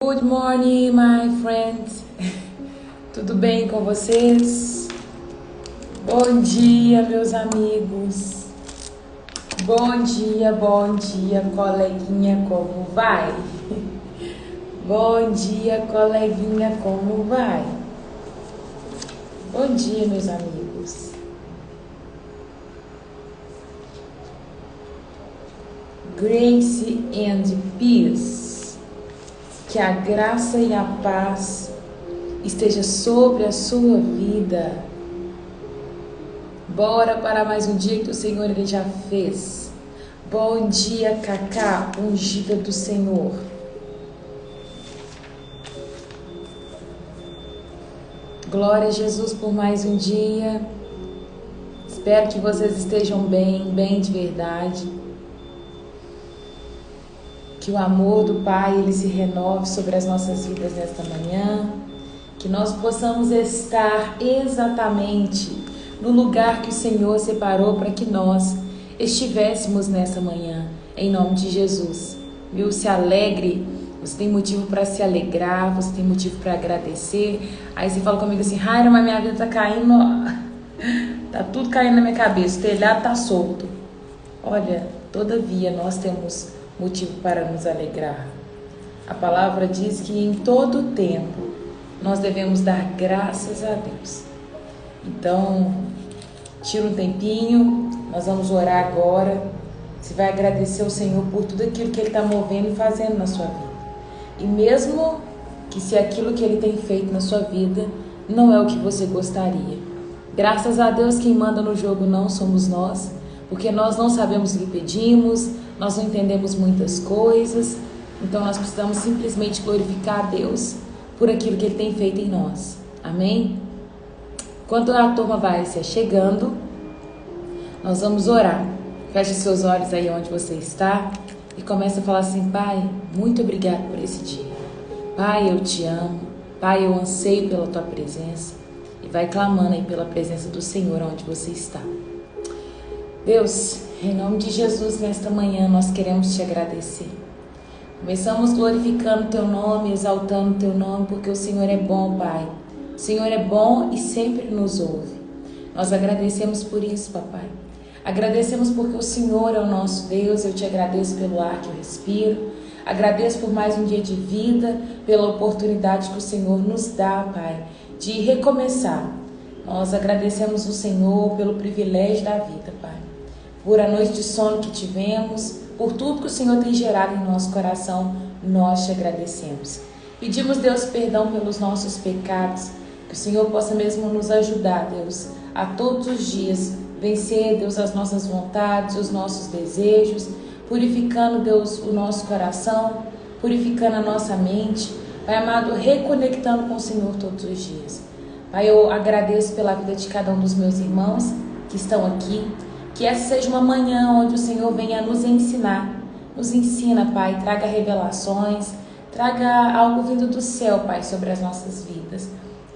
Good morning, my friends. Tudo bem com vocês? Bom dia, meus amigos. Bom dia, coleguinha, como vai? Bom dia, coleguinha, como vai? Bom dia, meus amigos. Grace and peace. Que a graça e a paz esteja sobre a sua vida. Bora para mais um dia que o Senhor ele já fez. Bom dia, Cacá, ungida do Senhor. Glória a Jesus por mais um dia. Espero que vocês estejam bem de verdade. Que o amor do Pai ele se renove sobre as nossas vidas nesta manhã. Que nós possamos estar exatamente no lugar que o Senhor separou para que nós estivéssemos nessa manhã. Em nome de Jesus. Viu? Se alegre. Você tem motivo para se alegrar. Você tem motivo para agradecer. Aí você fala comigo assim: Raira, mas minha vida tá caindo. Tá tudo caindo na minha cabeça. O telhado tá solto. Olha, todavia nós temos motivo para nos alegrar. A palavra diz que em todo tempo nós devemos dar graças a Deus. Então, tira um tempinho, nós vamos orar agora. Você vai agradecer ao Senhor por tudo aquilo que Ele está movendo e fazendo na sua vida. E mesmo que se aquilo que Ele tem feito na sua vida não é o que você gostaria. Graças a Deus, quem manda no jogo não somos nós, porque nós não sabemos o que pedimos, nós não entendemos muitas coisas, então nós precisamos simplesmente glorificar a Deus por aquilo que Ele tem feito em nós. Amém? Enquanto a turma vai se chegando, nós vamos orar. Feche seus olhos aí onde você está e comece a falar assim: Pai, muito obrigado por esse dia. Pai, eu te amo. Pai, eu anseio pela Tua presença. E vai clamando aí pela presença do Senhor onde você está. Deus, em nome de Jesus, nesta manhã nós queremos te agradecer. Começamos glorificando Teu nome, exaltando Teu nome, porque o Senhor é bom, Pai. O Senhor é bom e sempre nos ouve. Nós agradecemos por isso, Papai. Agradecemos porque o Senhor é o nosso Deus. Eu te agradeço pelo ar que eu respiro. Agradeço por mais um dia de vida, pela oportunidade que o Senhor nos dá, Pai, de recomeçar. Nós agradecemos o Senhor pelo privilégio da vida, Pai. Por a noite de sono que tivemos, por tudo que o Senhor tem gerado em nosso coração, nós te agradecemos. Pedimos, Deus, perdão pelos nossos pecados, que o Senhor possa mesmo nos ajudar, Deus, a todos os dias vencer, Deus, as nossas vontades, os nossos desejos, purificando, Deus, o nosso coração, purificando a nossa mente, Pai amado, reconectando com o Senhor todos os dias. Pai, eu agradeço pela vida de cada um dos meus irmãos que estão aqui. Que essa seja uma manhã onde o Senhor venha nos ensinar. Nos ensina, Pai, traga revelações, traga algo vindo do céu, Pai, sobre as nossas vidas.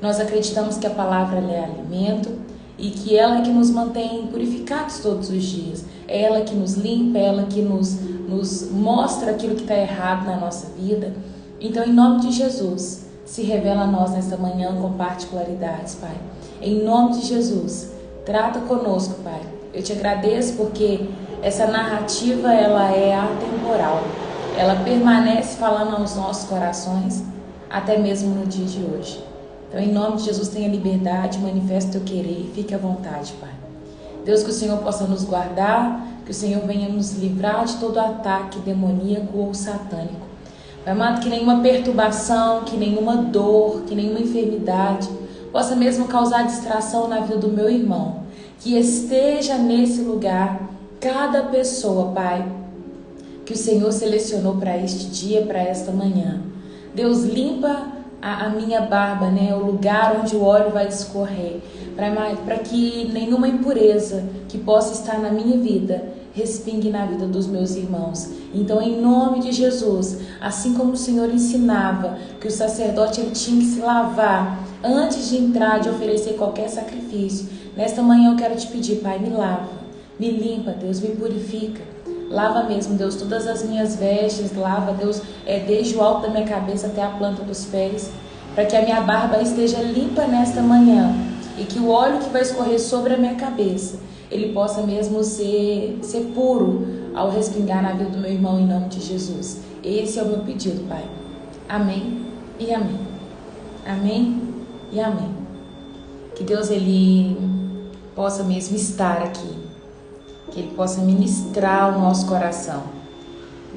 Nós acreditamos que a palavra ela é alimento e que ela é que nos mantém purificados todos os dias. É ela que nos limpa, é ela que nos mostra aquilo que está errado na nossa vida. Então, em nome de Jesus, se revela a nós nesta manhã com particularidades, Pai. Em nome de Jesus, trata conosco, Pai. Eu te agradeço porque essa narrativa ela é atemporal. Ela permanece falando aos nossos corações até mesmo no dia de hoje. Então, em nome de Jesus, tenha liberdade, manifeste o teu querer e fique à vontade, Pai. Deus, que o Senhor possa nos guardar, que o Senhor venha nos livrar de todo ataque demoníaco ou satânico. Pai amado, que nenhuma perturbação, que nenhuma dor, que nenhuma enfermidade possa mesmo causar distração na vida do meu irmão. Que esteja nesse lugar cada pessoa, Pai, que o Senhor selecionou para este dia, para esta manhã. Deus, limpa a minha barba, né? O lugar onde o óleo vai escorrer, para que nenhuma impureza que possa estar na minha vida respingue na vida dos meus irmãos. Então, em nome de Jesus, assim como o Senhor ensinava que o sacerdote ele tinha que se lavar antes de entrar, de oferecer qualquer sacrifício, nesta manhã eu quero te pedir, Pai, me lava, me limpa, Deus, me purifica. Lava mesmo, Deus, todas as minhas vestes. Lava, Deus, desde o alto da minha cabeça até a planta dos pés, para que a minha barba esteja limpa nesta manhã e que o óleo que vai escorrer sobre a minha cabeça, ele possa mesmo ser puro ao respingar na vida do meu irmão, em nome de Jesus. Esse é o meu pedido, Pai. Amém e amém. Amém e amém. Que Deus, ele possa mesmo estar aqui, que ele possa ministrar o nosso coração.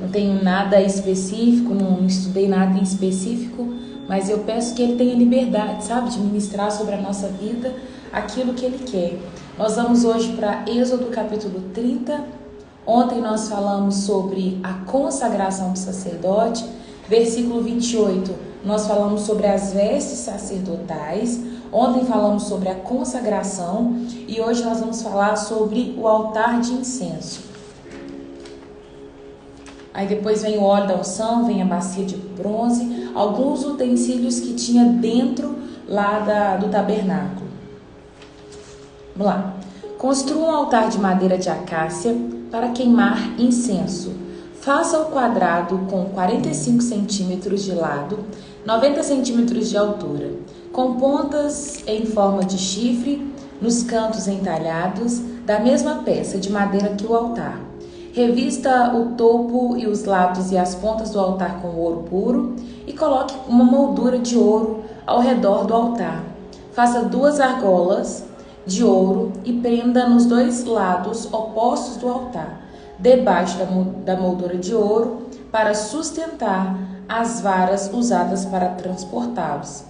Não tenho nada específico, não estudei nada em específico, mas eu peço que ele tenha liberdade, sabe, de ministrar sobre a nossa vida aquilo que ele quer. Nós vamos hoje para Êxodo capítulo 30. Ontem nós falamos sobre a consagração do sacerdote. Versículo 28, nós falamos sobre as vestes sacerdotais. Ontem falamos sobre a consagração e hoje nós vamos falar sobre o altar de incenso. Aí depois vem o óleo da unção, vem a bacia de bronze, alguns utensílios que tinha dentro lá do tabernáculo. Vamos lá. Construa um altar de madeira de acácia para queimar incenso. Faça o quadrado com 45 centímetros de lado, 90 centímetros de altura, com pontas em forma de chifre nos cantos entalhados da mesma peça de madeira que o altar. Revista o topo e os lados e as pontas do altar com ouro puro e coloque uma moldura de ouro ao redor do altar. Faça 2 argolas de ouro e prenda nos 2 lados opostos do altar, debaixo da moldura de ouro, para sustentar as varas usadas para transportá-los.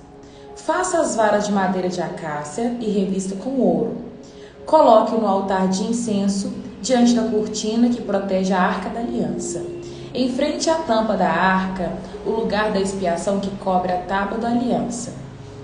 Faça as varas de madeira de acácia e revista com ouro. Coloque no altar de incenso, diante da cortina que protege a arca da aliança. Em frente à tampa da arca, o lugar da expiação que cobre a tábua da aliança.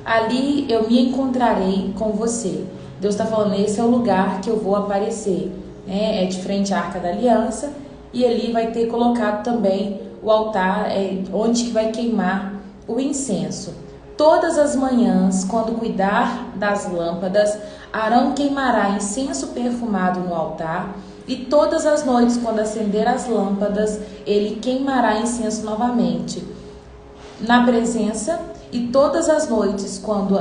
Ali eu me encontrarei com você. Deus está falando, esse é o lugar que eu vou aparecer. É de frente à arca da aliança, e ali vai ter colocado também o altar, onde que vai queimar o incenso. Todas as manhãs, quando cuidar das lâmpadas, Arão queimará incenso perfumado no altar, e todas as noites, quando acender as lâmpadas, ele queimará incenso novamente na presença, e todas as noites, quando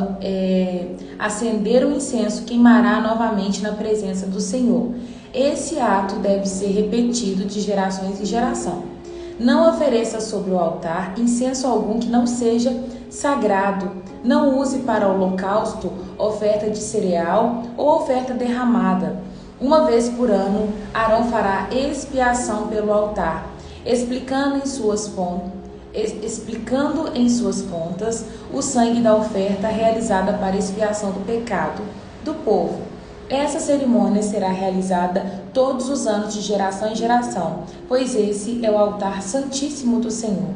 acender o incenso, queimará novamente na presença do Senhor. Esse ato deve ser repetido de gerações em geração. Não ofereça sobre o altar incenso algum que não seja sagrado. Não use para o holocausto oferta de cereal ou oferta derramada. Uma vez por ano, Arão fará expiação pelo altar, explicando em suas pontas o sangue da oferta realizada para expiação do pecado do povo. Essa cerimônia será realizada todos os anos, de geração em geração, pois esse é o altar santíssimo do Senhor.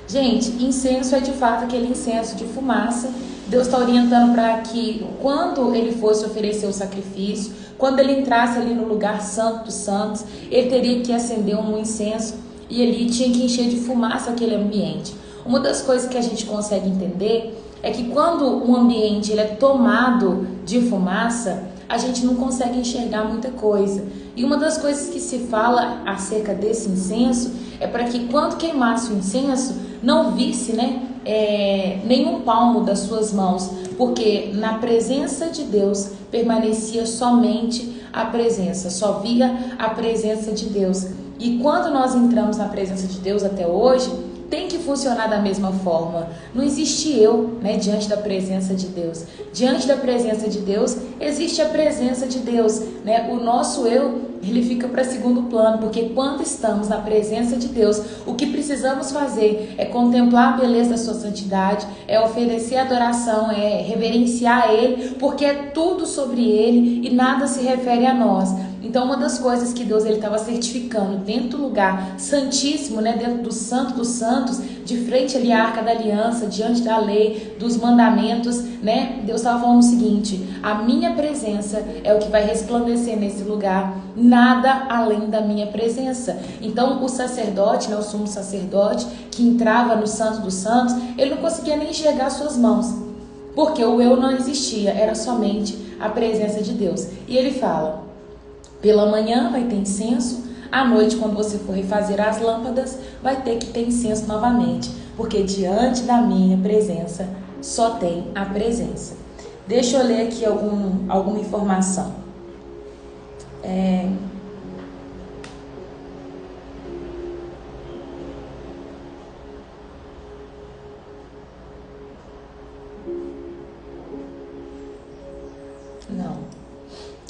Gente, incenso é de fato aquele incenso de fumaça. Deus está orientando para que quando ele fosse oferecer o sacrifício, quando ele entrasse ali no lugar santo dos santos, ele teria que acender um incenso e ele tinha que encher de fumaça aquele ambiente. Uma das coisas que a gente consegue entender é que quando um ambiente ele é tomado de fumaça, a gente não consegue enxergar muita coisa. E uma das coisas que se fala acerca desse incenso é para que quando queimasse o incenso, não visse nenhum palmo das suas mãos, porque na presença de Deus permanecia somente a presença, só via a presença de Deus. E quando nós entramos na presença de Deus até hoje, tem que funcionar da mesma forma. Não existe eu, diante da presença de Deus. Diante da presença de Deus, existe a presença de Deus, O nosso eu, ele fica para segundo plano, porque quando estamos na presença de Deus, o que precisamos fazer é contemplar a beleza da sua santidade, é oferecer adoração, é reverenciar Ele, porque é tudo sobre Ele e nada se refere a nós. Então, uma das coisas que Deus estava certificando dentro do lugar santíssimo, dentro do Santo dos Santos, de frente ali à Arca da Aliança, diante da lei, dos mandamentos, Deus estava falando o seguinte: a minha presença é o que vai resplandecer nesse lugar, nada além da minha presença. Então, o sacerdote, o sumo sacerdote, que entrava no Santo dos Santos, ele não conseguia nem enxergar suas mãos, porque o eu não existia, era somente a presença de Deus. E ele fala: pela manhã vai ter incenso, à noite, quando você for refazer as lâmpadas, vai ter que ter incenso novamente, porque diante da minha presença só tem a presença. Deixa eu ler aqui alguma informação.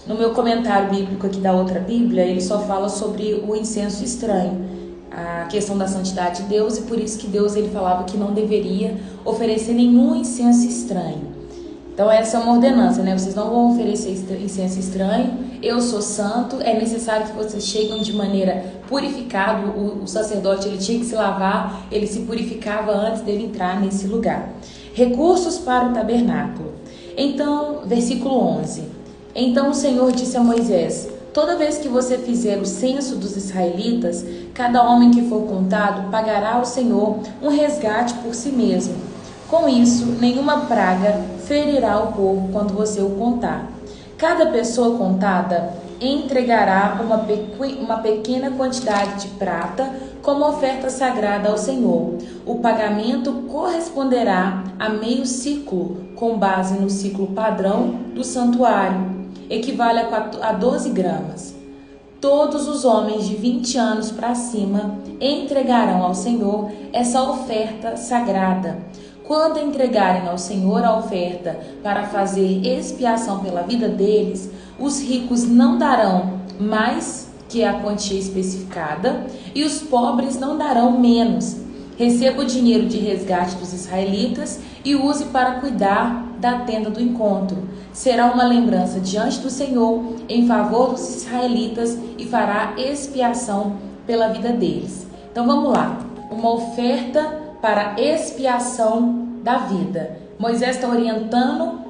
No meu comentário bíblico aqui da outra Bíblia, ele só fala sobre o incenso estranho, a questão da santidade de Deus, e por isso que Deus ele falava que não deveria oferecer nenhum incenso estranho. Então essa é uma ordenança, né? Vocês não vão oferecer incenso estranho, eu sou santo, é necessário que vocês cheguem de maneira purificada. O sacerdote ele tinha que se lavar, ele se purificava antes dele entrar nesse lugar. Recursos para o tabernáculo. Então, versículo 11. Então o Senhor disse a Moisés: toda vez que você fizer o censo dos israelitas, cada homem que for contado pagará ao Senhor um resgate por si mesmo. Com isso, nenhuma praga ferirá o povo quando você o contar. Cada pessoa contada entregará uma pequena quantidade de prata como oferta sagrada ao Senhor. O pagamento corresponderá a meio ciclo, com base no ciclo padrão do santuário. Equivale a 12 gramas. Todos os homens de 20 anos para cima entregarão ao Senhor essa oferta sagrada. Quando entregarem ao Senhor a oferta para fazer expiação pela vida deles, os ricos não darão mais que a quantia especificada e os pobres não darão menos. Receba o dinheiro de resgate dos israelitas e use para cuidar da tenda do encontro. Será uma lembrança diante do Senhor em favor dos israelitas e fará expiação pela vida deles. Então vamos lá, uma oferta para expiação da vida. Moisés está orientando,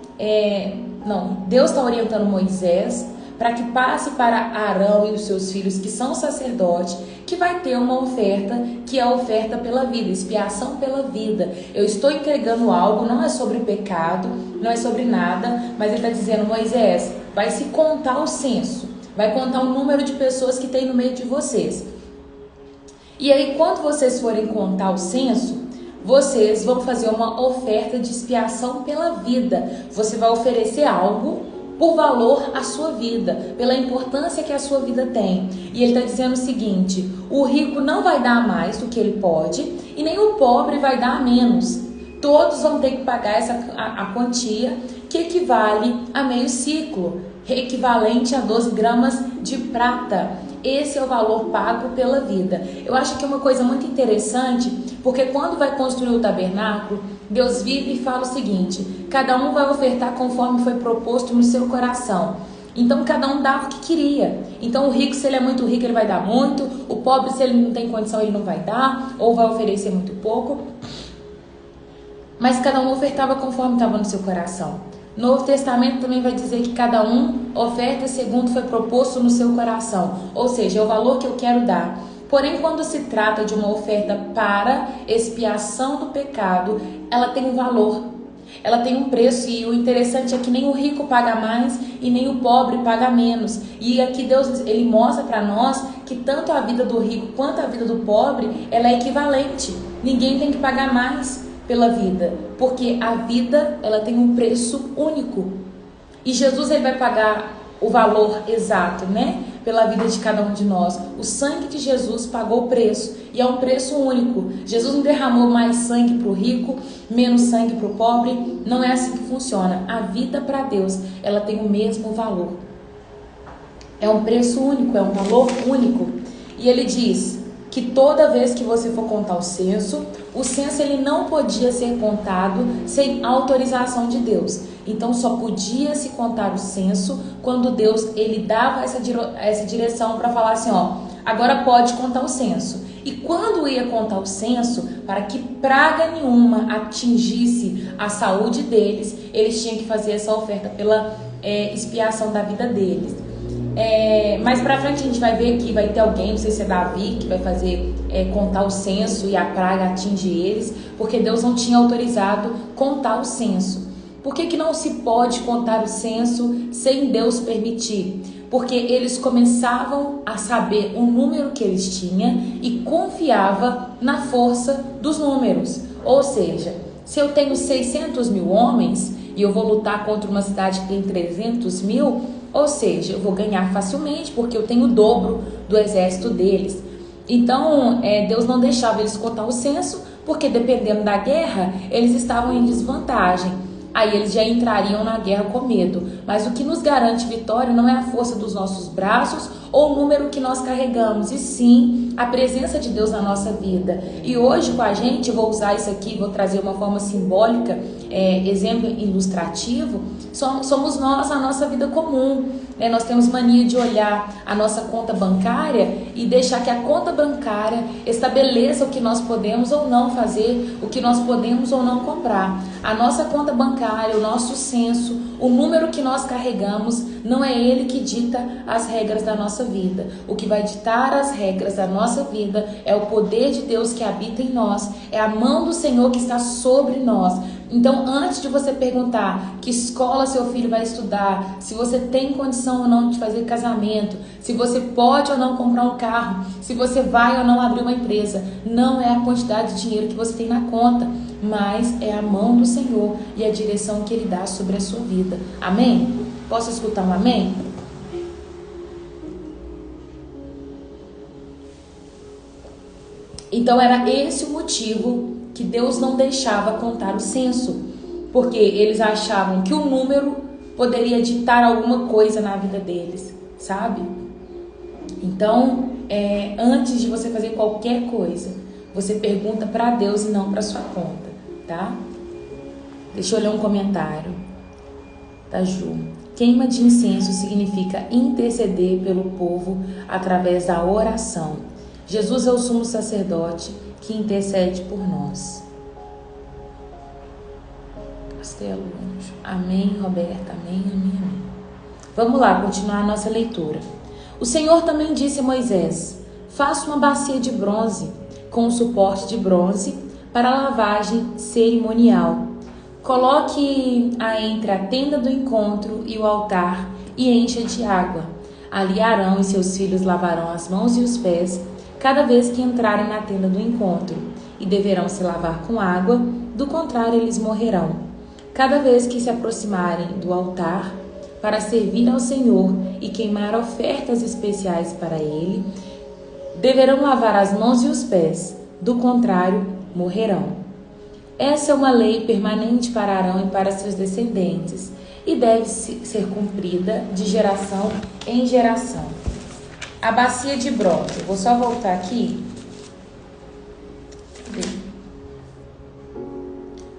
Deus está orientando Moisés para que passe para Arão e os seus filhos, que são sacerdotes, que vai ter uma oferta, que é a oferta pela vida, expiação pela vida. Eu estou entregando algo, não é sobre pecado, não é sobre nada, mas ele está dizendo: Moisés, vai se contar o censo, vai contar o número de pessoas que tem no meio de vocês. E aí, quando vocês forem contar o censo, vocês vão fazer uma oferta de expiação pela vida. Você vai oferecer algo por valor à sua vida, pela importância que a sua vida tem. E ele está dizendo o seguinte: o rico não vai dar mais do que ele pode e nem o pobre vai dar menos. Todos vão ter que pagar a quantia que equivale a meio ciclo, equivalente a 12 gramas de prata. Esse é o valor pago pela vida. Eu acho que é uma coisa muito interessante, porque quando vai construir o tabernáculo, Deus vive e fala o seguinte: cada um vai ofertar conforme foi proposto no seu coração. Então cada um dava o que queria. Então o rico, se ele é muito rico, ele vai dar muito. O pobre, se ele não tem condição, ele não vai dar, ou vai oferecer muito pouco. Mas cada um ofertava conforme estava no seu coração. No Novo Testamento também vai dizer que cada um oferta segundo foi proposto no seu coração, ou seja, é o valor que eu quero dar. Porém, quando se trata de uma oferta para expiação do pecado, ela tem um valor, ela tem um preço, e o interessante é que nem o rico paga mais e nem o pobre paga menos. E aqui Deus ele mostra para nós que tanto a vida do rico quanto a vida do pobre, ela é equivalente. Ninguém tem que pagar mais pela vida, porque a vida ela tem um preço único. E Jesus ele vai pagar o valor exato, né? Pela vida de cada um de nós. O sangue de Jesus pagou o preço, e é um preço único. Jesus não derramou mais sangue para o rico, menos sangue para o pobre. Não é assim que funciona. A vida para Deus, ela tem o mesmo valor. É um preço único, é um valor único. E ele diz que toda vez que você for contar o censo ele não podia ser contado sem autorização de Deus. Então só podia se contar o censo quando Deus ele dava essa direção para falar assim, ó, agora pode contar o censo. E quando ia contar o censo, para que praga nenhuma atingisse a saúde deles, eles tinham que fazer essa oferta pela expiação da vida deles. Mais pra frente a gente vai ver que vai ter alguém, não sei se é Davi, que vai fazer contar o censo e a praga atinge eles, porque Deus não tinha autorizado contar o censo. Por que não se pode contar o censo sem Deus permitir? Porque eles começavam a saber o número que eles tinham e confiava na força dos números. Ou seja, se eu tenho 600 mil homens e eu vou lutar contra uma cidade que tem 300 mil, ou seja, eu vou ganhar facilmente porque eu tenho o dobro do exército deles. Então, Deus não deixava eles contar o censo, porque dependendo da guerra, eles estavam em desvantagem. Aí eles já entrariam na guerra com medo. Mas o que nos garante vitória não é a força dos nossos braços ou o número que nós carregamos, e sim a presença de Deus na nossa vida. E hoje com a gente, eu vou usar isso aqui, vou trazer uma forma simbólica, exemplo ilustrativo, somos nós, a nossa vida comum. Nós temos mania de olhar a nossa conta bancária e deixar que a conta bancária estabeleça o que nós podemos ou não fazer, o que nós podemos ou não comprar. A nossa conta bancária, o nosso censo, o número que nós carregamos, não é ele que dita as regras da nossa vida. O que vai ditar as regras da nossa vida é o poder de Deus que habita em nós, é a mão do Senhor que está sobre nós. Então, antes de você perguntar que escola seu filho vai estudar, se você tem condição ou não de fazer casamento, se você pode ou não comprar um carro, se você vai ou não abrir uma empresa, não é a quantidade de dinheiro que você tem na conta, mas é a mão do Senhor e a direção que Ele dá sobre a sua vida. Amém? Posso escutar um amém? Então era esse o motivo que Deus não deixava contar o censo, porque eles achavam que o número poderia ditar alguma coisa na vida deles, sabe? Então, antes de você fazer qualquer coisa, você pergunta para Deus e não para sua conta, tá? Deixa eu ler um comentário da Ju. Queima de incenso significa interceder pelo povo através da oração. Jesus é o sumo sacerdote que intercede por nós. Castelo, amém, Roberta, amém, amém, amém. Vamos lá, continuar a nossa leitura. O Senhor também disse a Moisés: faça uma bacia de bronze, com um suporte de bronze, para a lavagem cerimonial. Coloque-a entre a tenda do encontro e o altar e encha de água. Ali Arão e seus filhos lavarão as mãos e os pés cada vez que entrarem na tenda do encontro, e deverão se lavar com água, do contrário eles morrerão. Cada vez que se aproximarem do altar para servir ao Senhor e queimar ofertas especiais para Ele, deverão lavar as mãos e os pés, do contrário morrerão. Essa é uma lei permanente para Arão e para seus descendentes, e deve ser cumprida de geração em geração. A bacia de bronze, vou só voltar aqui.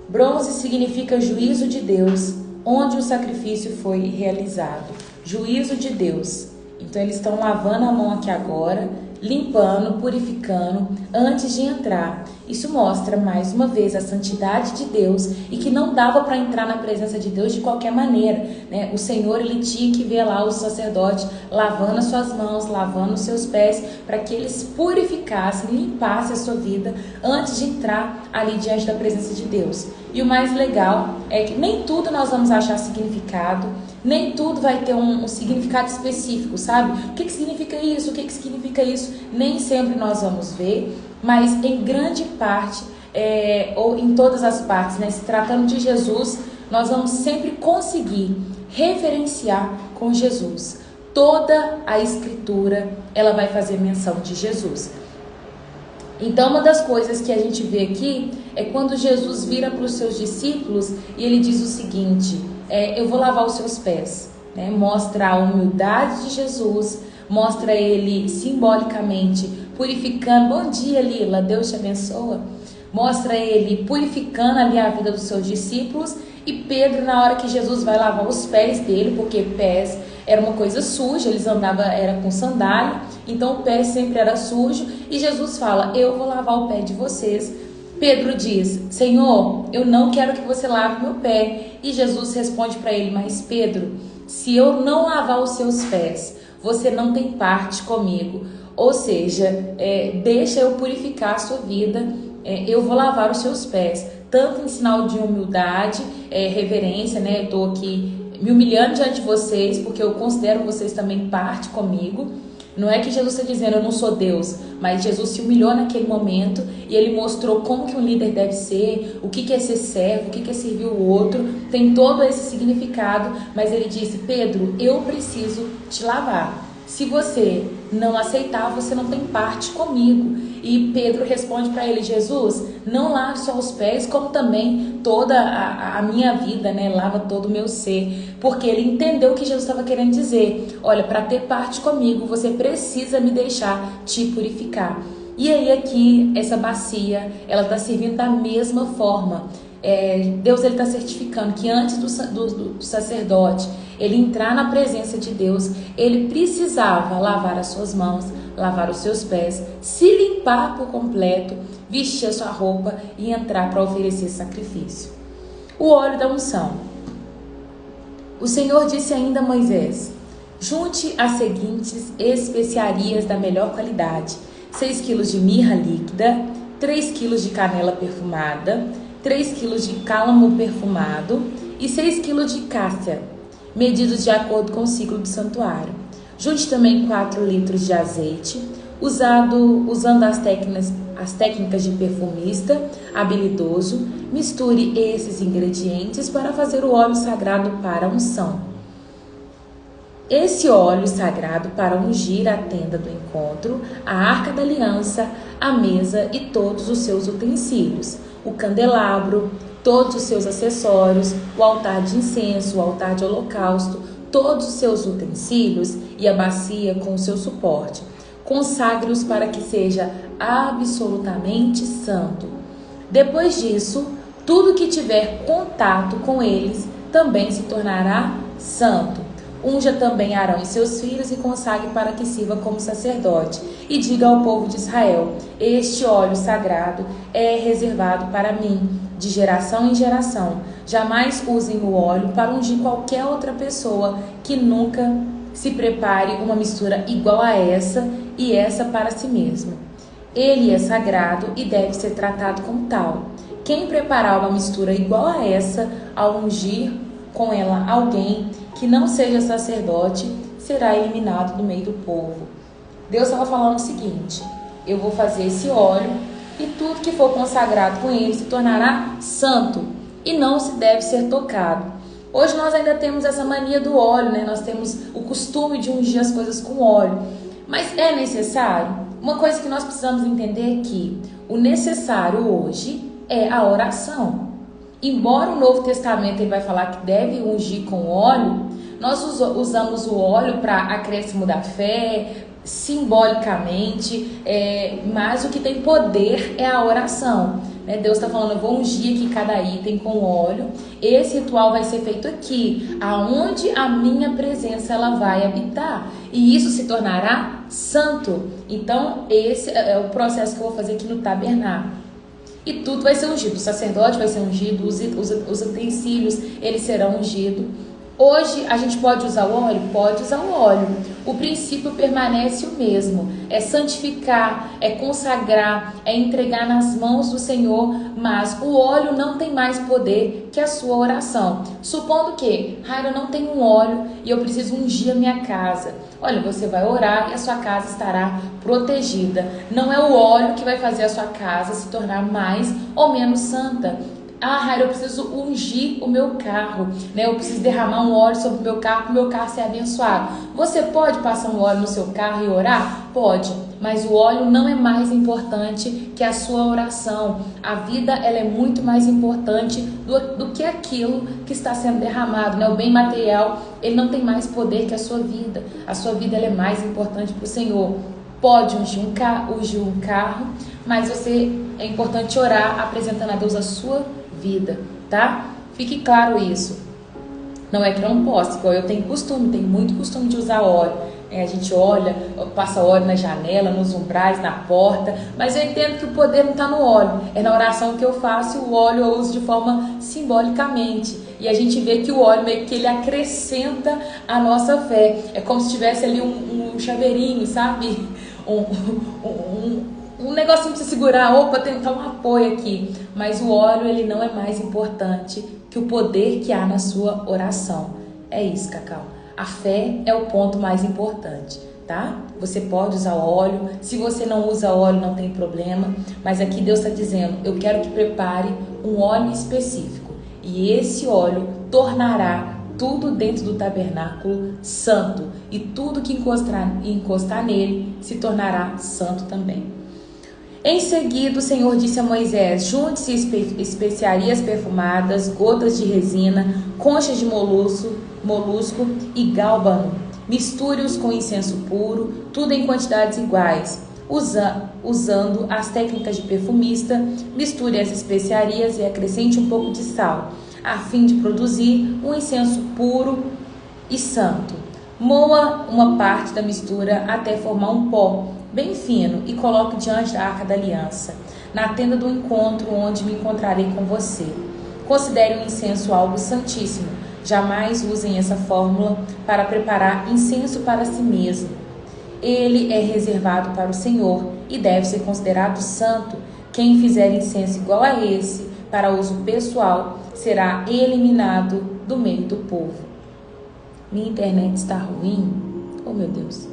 Bronze significa juízo de Deus, onde o sacrifício foi realizado. Juízo de Deus. Então eles estão lavando a mão aqui agora, limpando, purificando, antes de entrar. Isso mostra, mais uma vez, a santidade de Deus e que não dava para entrar na presença de Deus de qualquer maneira, né? O Senhor, ele tinha que ver lá os sacerdotes lavando as suas mãos, lavando os seus pés, para que eles purificassem, limpassem a sua vida antes de entrar ali diante da presença de Deus. E o mais legal é que nem tudo nós vamos achar significado, nem tudo vai ter um significado específico, sabe? O que significa isso? O que significa isso? Nem sempre nós vamos ver, mas em grande parte, ou em todas as partes, né, se tratando de Jesus, nós vamos sempre conseguir referenciar com Jesus. Toda a Escritura, ela vai fazer menção de Jesus. Então, uma das coisas que a gente vê aqui é quando Jesus vira para os seus discípulos e ele diz o seguinte: eu vou lavar os seus pés, né? Mostra a humildade de Jesus, mostra ele simbolicamente purificando. Bom dia, Lila, Deus te abençoa. Mostra ele purificando ali a vida dos seus discípulos. E Pedro, na hora que Jesus vai lavar os pés dele, porque pés era uma coisa suja, eles andavam, era com sandália, então o pé sempre era sujo, e Jesus fala: eu vou lavar o pé de vocês. Pedro diz: Senhor, eu não quero que você lave meu pé. E Jesus responde para ele: mas Pedro, se eu não lavar os seus pés, você não tem parte comigo. Ou seja, deixa eu purificar a sua vida, eu vou lavar os seus pés, tanto em sinal de humildade, reverência, né? Eu estou aqui me humilhando diante de vocês, porque eu considero vocês também parte comigo. Não é que Jesus está dizendo eu não sou Deus, mas Jesus se humilhou naquele momento e ele mostrou como que um líder deve ser, o que é ser servo, o que é servir o outro, tem todo esse significado, mas ele disse: Pedro, eu preciso te lavar. Se você não aceitar, você não tem parte comigo. E Pedro responde para ele: Jesus, não lave só os pés, como também toda a minha vida, né? Lava todo o meu ser. Porque ele entendeu o que Jesus estava querendo dizer. Olha, para ter parte comigo, você precisa me deixar te purificar. E aí aqui, essa bacia, ela está servindo da mesma forma. Deus está certificando que antes do sacerdote ele entrar na presença de Deus, ele precisava lavar as suas mãos, lavar os seus pés, se limpar por completo, vestir a sua roupa e entrar para oferecer sacrifício. O óleo da unção. O Senhor disse ainda a Moisés: junte as seguintes especiarias da melhor qualidade: 6 quilos de mirra líquida, 3 quilos de canela perfumada, 3 quilos de cálamo perfumado e 6 quilos de cássia, medidos de acordo com o ciclo do santuário. Junte também 4 litros de azeite, usando as técnicas de perfumista habilidoso. Misture esses ingredientes para fazer o óleo sagrado para a unção. Esse óleo sagrado para ungir a tenda do encontro, a arca da aliança, a mesa e todos os seus utensílios, o candelabro, todos os seus acessórios, o altar de incenso, o altar de holocausto, todos os seus utensílios e a bacia com o seu suporte. Consagre-os para que seja absolutamente santo. Depois disso, tudo que tiver contato com eles também se tornará santo. Unja também Arão e seus filhos e consagre para que sirva como sacerdote. E diga ao povo de Israel: este óleo sagrado é reservado para mim, de geração em geração. Jamais usem o óleo para ungir qualquer outra pessoa, que nunca se prepare uma mistura igual a essa e essa para si mesmo. Ele é sagrado e deve ser tratado como tal. Quem preparar uma mistura igual a essa, ao ungir com ela alguém que não seja sacerdote, será eliminado do meio do povo. Deus estava falando o seguinte: eu vou fazer esse óleo e tudo que for consagrado com ele se tornará santo e não se deve ser tocado. Hoje nós ainda temos essa mania do óleo, né? Nós temos o costume de ungir as coisas com óleo. Mas é necessário? Uma coisa que nós precisamos entender é que o necessário hoje é a oração. Embora o Novo Testamento ele vai falar que deve ungir com óleo, nós usamos o óleo para acréscimo da fé, simbolicamente, mas o que tem poder é a oração. Deus está falando: eu vou ungir aqui cada item com óleo. Esse ritual vai ser feito aqui, aonde a minha presença ela vai habitar, e isso se tornará santo. Então esse é o processo que eu vou fazer aqui no tabernáculo. E tudo vai ser ungido. O sacerdote vai ser ungido, os utensílios eles serão ungidos. Hoje a gente pode usar o óleo? Pode usar o óleo. O princípio permanece o mesmo. É santificar, é consagrar, é entregar nas mãos do Senhor, mas o óleo não tem mais poder que a sua oração. Supondo que, Raira, não tem um óleo e eu preciso ungir a minha casa. Olha, você vai orar e a sua casa estará protegida. Não é o óleo que vai fazer a sua casa se tornar mais ou menos santa. Raira, eu preciso ungir o meu carro, né? Eu preciso derramar um óleo sobre o meu carro para o meu carro ser abençoado. Você pode passar um óleo no seu carro e orar? Pode, mas o óleo não é mais importante que a sua oração. A vida ela é muito mais importante do que aquilo que está sendo derramado, né? O bem material ele não tem mais poder que a sua vida. A sua vida ela é mais importante para o Senhor. Pode ungir um carro, mas é importante orar apresentando a Deus a sua vida, tá? Fique claro isso. Não é que eu não posso, igual eu tenho muito costume de usar óleo. A gente olha, passa óleo na janela, nos umbrais, na porta, mas eu entendo que o poder não está no óleo, é na oração que eu faço. O óleo eu uso de forma simbolicamente, e a gente vê que o óleo meio que ele acrescenta a nossa fé. É como se tivesse ali um chaveirinho, sabe? Um negocinho para você segurar, opa, tem um apoio aqui. Mas o óleo ele não é mais importante que o poder que há na sua oração. É isso, Cacau. A fé é o ponto mais importante, tá? Você pode usar óleo. Se você não usa óleo, não tem problema. Mas aqui Deus está dizendo, eu quero que prepare um óleo específico. E esse óleo tornará tudo dentro do tabernáculo santo. E tudo que encostar nele se tornará santo também. Em seguida, o Senhor disse a Moisés, junte-se especiarias perfumadas, gotas de resina, conchas de molusco e gálbano. Misture-os com incenso puro, tudo em quantidades iguais. Usando as técnicas de perfumista, misture as especiarias e acrescente um pouco de sal, a fim de produzir um incenso puro e santo. Moa uma parte da mistura até formar um pó bem fino e coloque diante da Arca da Aliança, na tenda do encontro onde me encontrarei com você. Considere o incenso algo santíssimo. Jamais usem essa fórmula para preparar incenso para si mesmo. Ele é reservado para o Senhor e deve ser considerado santo. Quem fizer incenso igual a esse, para uso pessoal, será eliminado do meio do povo. Minha internet está ruim? Oh, meu Deus.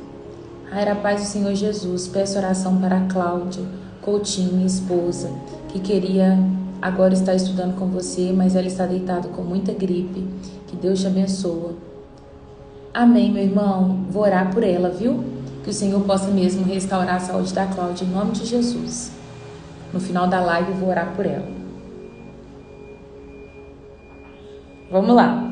Era a paz do Senhor Jesus. Peço oração para a Cláudia Coutinho, minha esposa, que queria agora estar estudando com você, mas ela está deitada com muita gripe. Que Deus te abençoe. Amém, meu irmão. Vou orar por ela, viu? Que o Senhor possa mesmo restaurar a saúde da Cláudia, em nome de Jesus. No final da live, eu vou orar por ela. Vamos lá.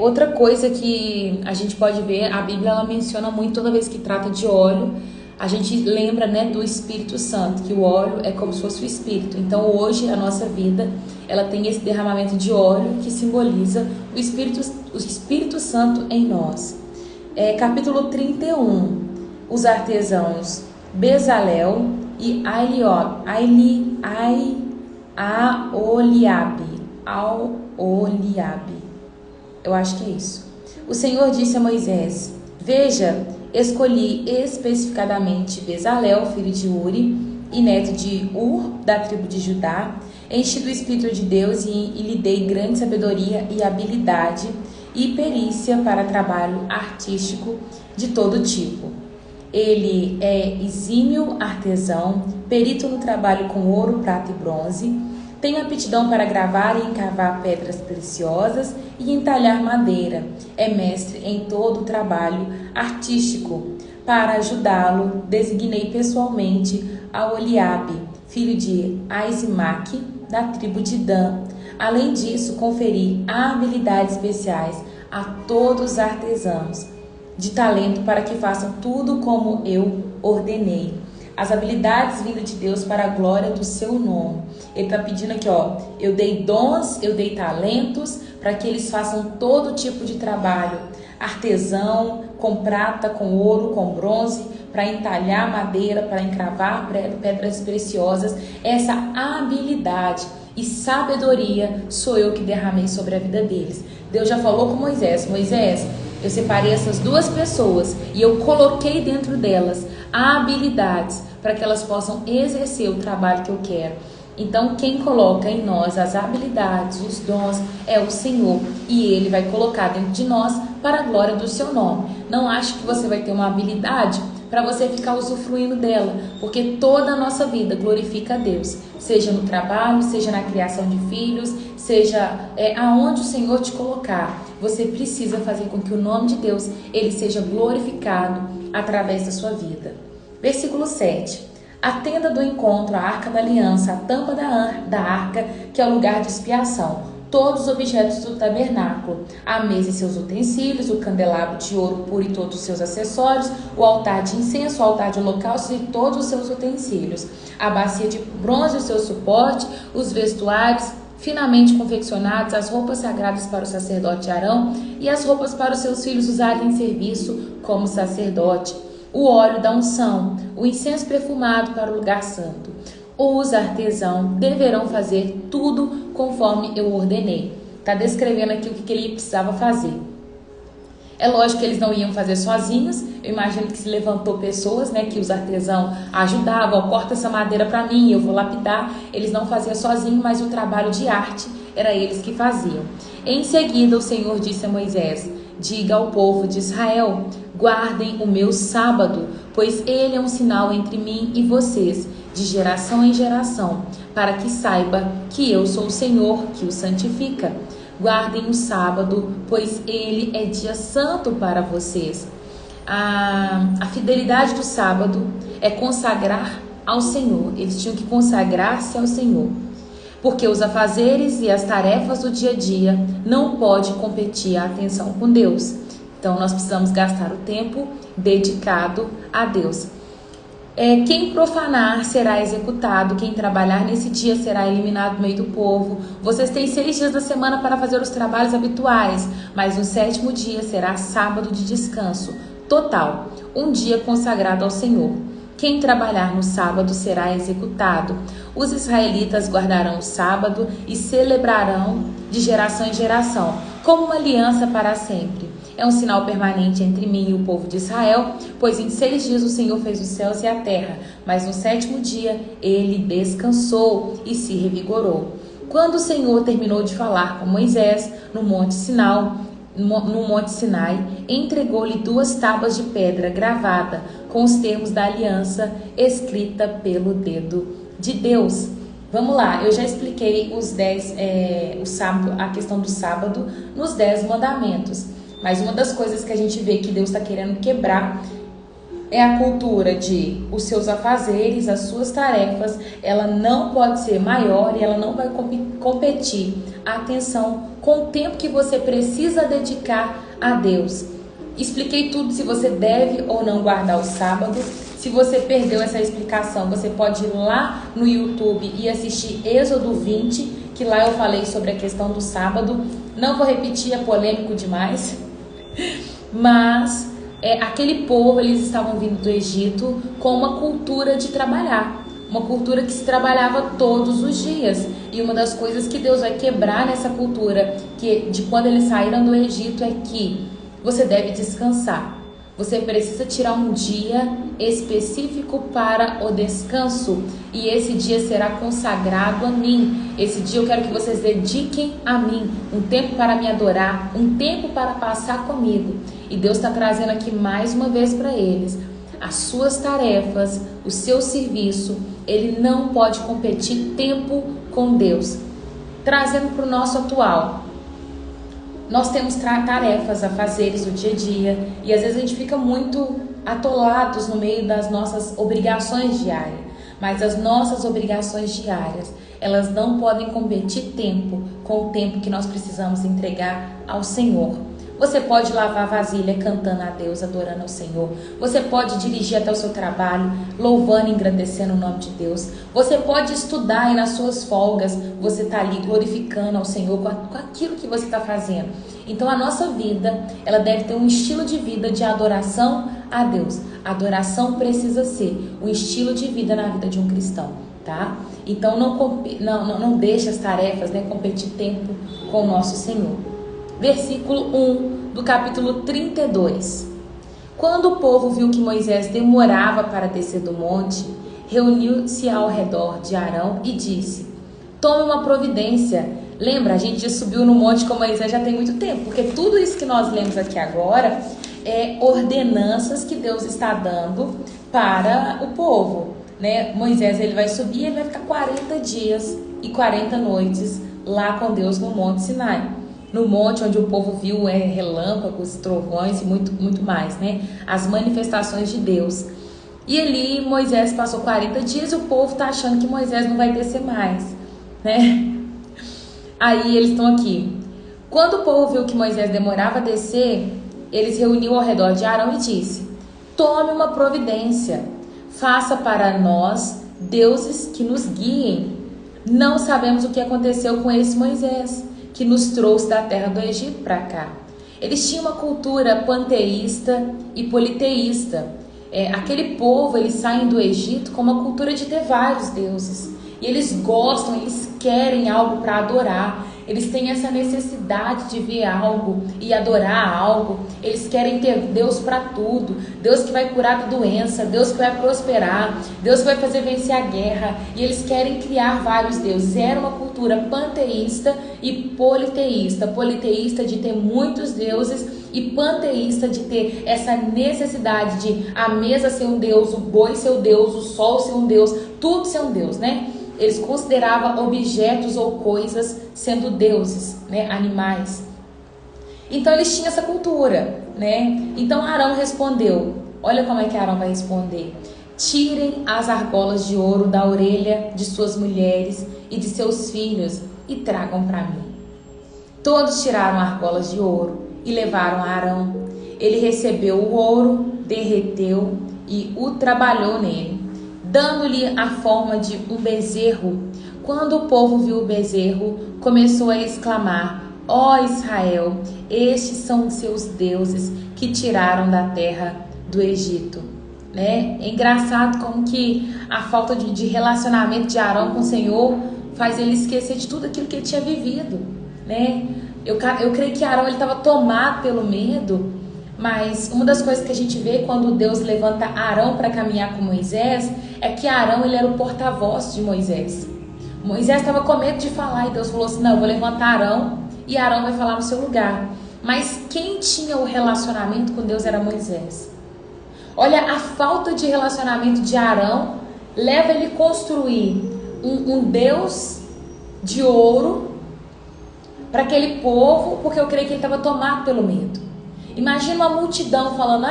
Outra coisa que a gente pode ver, a Bíblia ela menciona muito toda vez que trata de óleo, a gente lembra, né, do Espírito Santo, que o óleo é como se fosse o Espírito. Então hoje a nossa vida ela tem esse derramamento de óleo que simboliza o Espírito Santo em nós. Capítulo 31, os artesãos Bezalel e Aholiabe. Eu acho que é isso. O Senhor disse a Moisés, veja, escolhi especificadamente Bezalel, filho de Uri, e neto de Ur, da tribo de Judá, enchi do Espírito de Deus e lhe dei grande sabedoria e habilidade e perícia para trabalho artístico de todo tipo. Ele é exímio artesão, perito no trabalho com ouro, prata e bronze, tem aptidão para gravar e encavar pedras preciosas e entalhar madeira. É mestre em todo o trabalho artístico. Para ajudá-lo, designei pessoalmente Aholiabe, filho de Ahisamach, da tribo de Dan. Além disso, conferi habilidades especiais a todos os artesãos de talento para que façam tudo como eu ordenei. As habilidades vindas de Deus para a glória do seu nome. Ele está pedindo aqui, eu dei dons, eu dei talentos para que eles façam todo tipo de trabalho. Artesão, com prata, com ouro, com bronze, para entalhar madeira, para encravar pedras preciosas. Essa habilidade e sabedoria sou eu que derramei sobre a vida deles. Deus já falou com Moisés, eu separei essas duas pessoas e eu coloquei dentro delas habilidades para que elas possam exercer o trabalho que eu quero. Então, quem coloca em nós as habilidades, os dons, é o Senhor. E Ele vai colocar dentro de nós para a glória do seu nome. Não ache que você vai ter uma habilidade para você ficar usufruindo dela, porque toda a nossa vida glorifica a Deus. Seja no trabalho, seja na criação de filhos, seja aonde o Senhor te colocar. Você precisa fazer com que o nome de Deus ele seja glorificado através da sua vida. Versículo 7. A tenda do encontro, a arca da aliança, a tampa da arca, que é o lugar de expiação, todos os objetos do tabernáculo, a mesa e seus utensílios, o candelabro de ouro puro e todos os seus acessórios, o altar de incenso, o altar de holocausto e todos os seus utensílios, a bacia de bronze e o seu suporte, os vestuários finamente confeccionados, as roupas sagradas para o sacerdote Arão e as roupas para os seus filhos usarem em serviço como sacerdote, o óleo da unção, o incenso perfumado para o lugar santo. Os artesãos deverão fazer tudo conforme eu ordenei. Está descrevendo aqui o que ele precisava fazer. É lógico que eles não iam fazer sozinhos. Eu imagino que se levantou pessoas, né, que os artesãos ajudavam. Corta essa madeira para mim, eu vou lapidar. Eles não faziam sozinhos, mas o trabalho de arte era eles que faziam. Em seguida, o Senhor disse a Moisés: diga ao povo de Israel: guardem o meu sábado, pois ele é um sinal entre mim e vocês, de geração em geração, para que saiba que eu sou o Senhor que o santifica. Guardem o sábado, pois ele é dia santo para vocês. A fidelidade do sábado é consagrar ao Senhor. Eles tinham que consagrar-se ao Senhor, porque os afazeres e as tarefas do dia a dia não pode competir a atenção com Deus. Então nós precisamos gastar o tempo dedicado a Deus. Quem profanar será executado, quem trabalhar nesse dia será eliminado do meio do povo. Vocês têm 6 dias da semana para fazer os trabalhos habituais, mas no 7º dia será sábado de descanso total, um dia consagrado ao Senhor. Quem trabalhar no sábado será executado. Os israelitas guardarão o sábado e celebrarão de geração em geração, como uma aliança para sempre. É um sinal permanente entre mim e o povo de Israel, pois em 6 dias o Senhor fez os céus e a terra, mas no 7º dia ele descansou e se revigorou. Quando o Senhor terminou de falar com Moisés no Monte Sinai, entregou-lhe 2 tábuas de pedra gravada com os termos da aliança, escrita pelo dedo de Deus. Vamos lá, eu já expliquei a questão do sábado nos 10 mandamentos. Mas uma das coisas que a gente vê que Deus está querendo quebrar é a cultura de os seus afazeres, as suas tarefas. Ela não pode ser maior e ela não vai competir a atenção com o tempo que você precisa dedicar a Deus. Expliquei tudo, se você deve ou não guardar o sábado. Se você perdeu essa explicação, você pode ir lá no YouTube e assistir Êxodo 20, que lá eu falei sobre a questão do sábado. Não vou repetir, é polêmico demais. Mas aquele povo, eles estavam vindo do Egito com uma cultura de trabalhar, uma cultura que se trabalhava todos os dias. E uma das coisas que Deus vai quebrar nessa cultura de quando eles saíram do Egito é que você deve descansar. Você precisa tirar um dia específico para o descanso, e esse dia será consagrado a mim. Esse dia eu quero que vocês dediquem a mim, um tempo para me adorar, um tempo para passar comigo. E Deus está trazendo aqui mais uma vez para eles: as suas tarefas, o seu serviço, ele não pode competir tempo com Deus. Trazendo para o nosso atual, nós temos tarefas, afazeres do dia a dia, e às vezes a gente fica muito atolados no meio das nossas obrigações diárias. Mas as nossas obrigações diárias, elas não podem competir tempo com o tempo que nós precisamos entregar ao Senhor. Você pode lavar vasilha cantando a Deus, adorando ao Senhor. Você pode dirigir até o seu trabalho, louvando e engrandecendo o nome de Deus. Você pode estudar e nas suas folgas você está ali glorificando ao Senhor com aquilo que você está fazendo. Então a nossa vida, ela deve ter um estilo de vida de adoração a Deus. A adoração precisa ser um estilo de vida na vida de um cristão, tá? Então não deixe as tarefas, competir tempo com o nosso Senhor. Versículo 1 do capítulo 32. Quando o povo viu que Moisés demorava para descer do monte, reuniu-se ao redor de Arão e disse: tome uma providência. Lembra, a gente já subiu no monte com Moisés já tem muito tempo, porque tudo isso que nós lemos aqui agora é ordenanças que Deus está dando para o povo, Moisés, ele vai subir e vai ficar 40 dias e 40 noites lá com Deus no Monte Sinai. No monte onde o povo viu relâmpagos, trovões e muito mais, as manifestações de Deus. E ali Moisés passou 40 dias e o povo está achando que Moisés não vai descer mais, Aí eles estão aqui. Quando o povo viu que Moisés demorava a descer, eles reuniu ao redor de Arão e disse: tome uma providência, faça para nós deuses que nos guiem. Não sabemos o que aconteceu com esse Moisés, que nos trouxe da terra do Egito para cá. Eles tinham uma cultura panteísta e politeísta. Aquele povo, eles saem do Egito com uma cultura de ter vários deuses. E eles gostam, eles querem algo para adorar. eles têm essa necessidade de ver algo e adorar algo. Eles querem ter Deus para tudo, Deus que vai curar da doença, Deus que vai prosperar, Deus que vai fazer vencer a guerra, e eles querem criar vários deuses. Era uma cultura panteísta e politeísta. Politeísta de ter muitos deuses e panteísta de ter essa necessidade de a mesa ser um deus, o boi ser um deus, o sol ser um deus, tudo ser um deus, né? Eles consideravam objetos ou coisas sendo deuses, né? Animais. Então eles tinham essa cultura, né? Então Arão respondeu, olha como é que Arão vai responder: tirem as argolas de ouro da orelha de suas mulheres e de seus filhos e tragam para mim. Todos tiraram argolas de ouro e levaram a Arão. Ele recebeu o ouro, derreteu e o trabalhou nele, dando-lhe a forma de um bezerro. Quando o povo viu o bezerro, começou a exclamar: ó Israel, estes são os seus deuses que tiraram da terra do Egito. Né? É engraçado como que a falta de relacionamento de Arão com o Senhor faz ele esquecer de tudo aquilo que ele tinha vivido, né? Eu creio que Arão estava tomado pelo medo, mas uma das coisas que a gente vê quando Deus levanta Arão para caminhar com Moisés é que Arão ele era o porta-voz de Moisés. Moisés estava com medo de falar e Deus falou assim: não, eu vou levantar Arão e Arão vai falar no seu lugar. Mas quem tinha o relacionamento com Deus era Moisés. Olha, a falta de relacionamento de Arão leva ele a construir um Deus de ouro para aquele povo, porque eu creio que ele estava tomado pelo medo. Imagina uma multidão falando: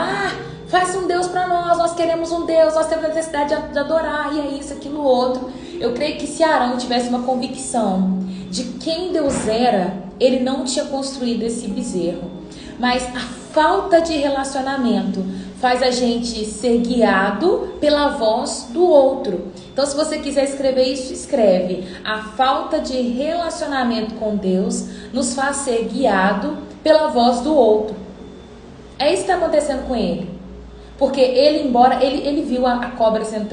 faz um Deus para nós queremos um Deus, nós temos necessidade de adorar, e é isso, aquilo, outro. Eu creio que se Arão tivesse uma convicção de quem Deus era, ele não tinha construído esse bezerro. Mas a falta de relacionamento faz a gente ser guiado pela voz do outro. Então, se você quiser escrever isso, escreve: a falta de relacionamento com Deus nos faz ser guiado pela voz do outro. É isso que está acontecendo com ele. Porque ele, embora ele viu a cobra sendo,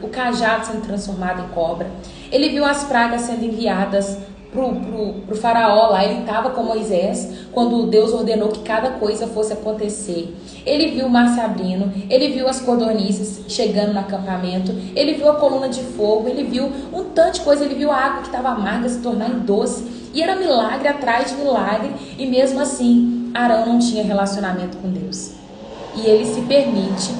o cajado sendo transformado em cobra, ele viu as pragas sendo enviadas pro faraó lá. Ele estava com Moisés quando Deus ordenou que cada coisa fosse acontecer. Ele viu o mar se abrindo, ele viu as codornizes chegando no acampamento, ele viu a coluna de fogo, ele viu um tanto de coisa, ele viu a água que estava amarga se tornar em doce, e era milagre atrás de milagre, e mesmo assim Arão não tinha relacionamento com Deus. E ele se permite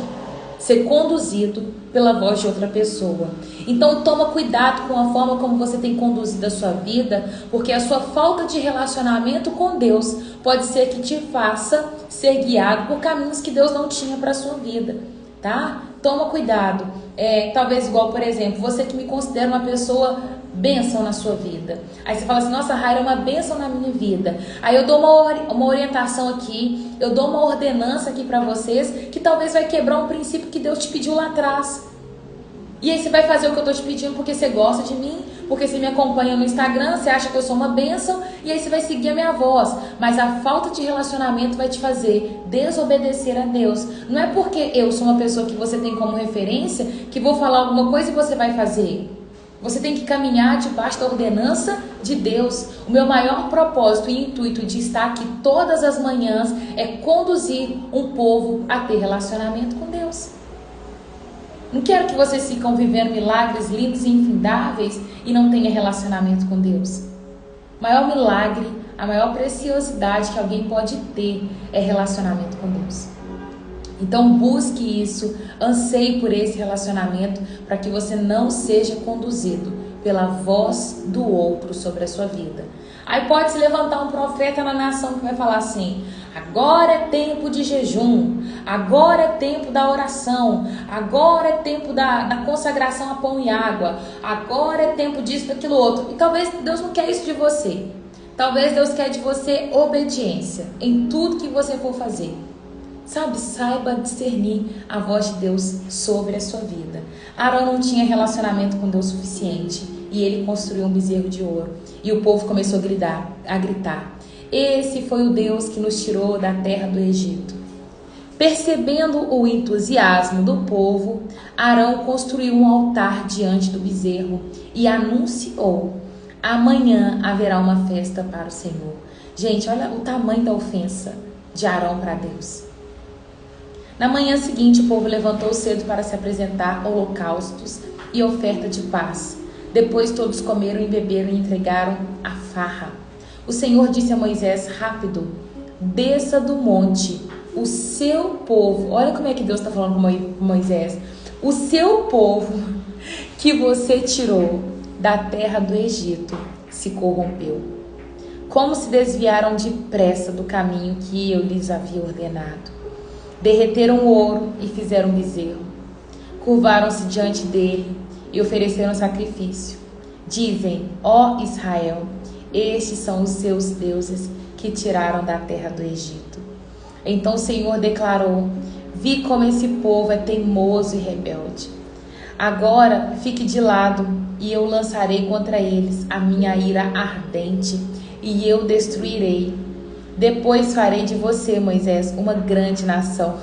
ser conduzido pela voz de outra pessoa. Então toma cuidado com a forma como você tem conduzido a sua vida, porque a sua falta de relacionamento com Deus pode ser que te faça ser guiado por caminhos que Deus não tinha para a sua vida, tá? Toma cuidado. Talvez igual, por exemplo, você que me considera uma pessoa bênção na sua vida. Aí você fala assim: nossa, Raira é uma bênção na minha vida. Aí eu dou uma orientação aqui, eu dou uma ordenança aqui para vocês, que talvez vai quebrar um princípio que Deus te pediu lá atrás. E aí você vai fazer o que eu tô te pedindo porque você gosta de mim, porque você me acompanha no Instagram, você acha que eu sou uma bênção, e aí você vai seguir a minha voz. Mas a falta de relacionamento vai te fazer desobedecer a Deus. Não é porque eu sou uma pessoa que você tem como referência que vou falar alguma coisa e você vai fazer. Você tem que caminhar debaixo da ordenança de Deus. O meu maior propósito e intuito de estar aqui todas as manhãs é conduzir um povo a ter relacionamento com Deus. Não quero que vocês fiquem vivendo milagres lindos e infindáveis e não tenham relacionamento com Deus. O maior milagre, a maior preciosidade que alguém pode ter é relacionamento com Deus. Então busque isso, anseie por esse relacionamento para que você não seja conduzido pela voz do outro sobre a sua vida. Aí pode se levantar um profeta na nação que vai falar assim: agora é tempo de jejum, agora é tempo da oração, agora é tempo da consagração a pão e água, agora é tempo disso, daquilo outro. E talvez Deus não quer isso de você. Talvez Deus quer de você obediência em tudo que você for fazer. Sabe, saiba discernir a voz de Deus sobre a sua vida. Arão não tinha relacionamento com Deus suficiente e ele construiu um bezerro de ouro. E o povo começou a gritar: esse foi o Deus que nos tirou da terra do Egito. Percebendo o entusiasmo do povo, Arão construiu um altar diante do bezerro e anunciou: Amanhã haverá uma festa para o Senhor. Gente, olha o tamanho da ofensa de Arão para Deus. Na manhã seguinte, o povo levantou cedo para se apresentar holocaustos e oferta de paz. Depois todos comeram e beberam e entregaram a farra. O Senhor disse a Moisés: rápido, desça do monte, o seu povo. Olha como é que Deus está falando com Moisés. O seu povo que você tirou da terra do Egito se corrompeu. Como se desviaram depressa do caminho que eu lhes havia ordenado. Derreteram o ouro e fizeram um bezerro. Curvaram-se diante dele e ofereceram sacrifício. Dizem: ó Israel, estes são os seus deuses que tiraram da terra do Egito. Então o Senhor declarou: vi como esse povo é teimoso e rebelde. Agora fique de lado e eu lançarei contra eles a minha ira ardente e eu destruirei. Depois farei de você, Moisés, uma grande nação.